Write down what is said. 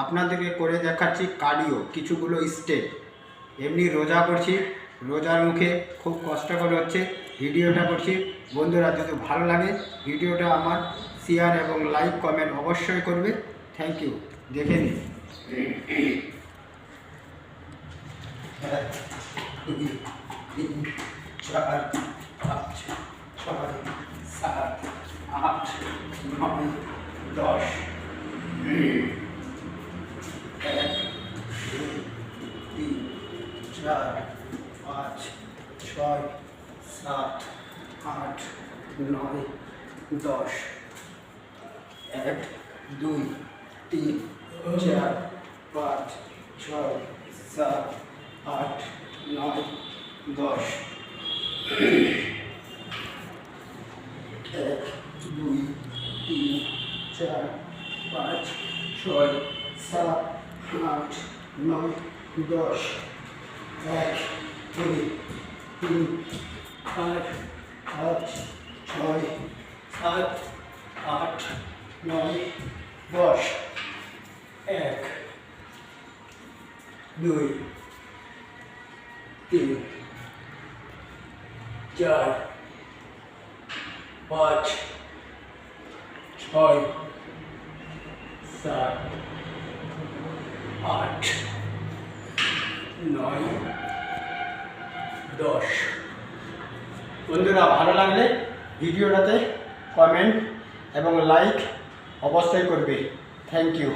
আপনাদেরকে করে দেখাচ্ছি কার্ডিও কিছুগুলো স্টেপ। এমনি রোজা করছি, রোজার মুখে খুব কষ্ট করে হচ্ছে ভিডিওটা করছি। বন্ধুরা যদি ভালো লাগে ভিডিওটা আমার শেয়ার এবং লাইক কমেন্ট অবশ্যই করবে। Thank you. দেখে নিন। 1 2 3 4 5 6 7 8 9 10 1 2 3 4 5 6 7 8 9 10 1 2 3 4 5 6 7 8 9 10 1 2 3 4 5 6 7 8 9 10 1 2 3 4 5 6 7 8 9 10 1 2 3 4 5 6 7 8 9 10। বন্ধুরা ভালো লাগলে ভিডিওটাতে কমেন্ট এবং লাইক অবশ্যই করবে। Thank you.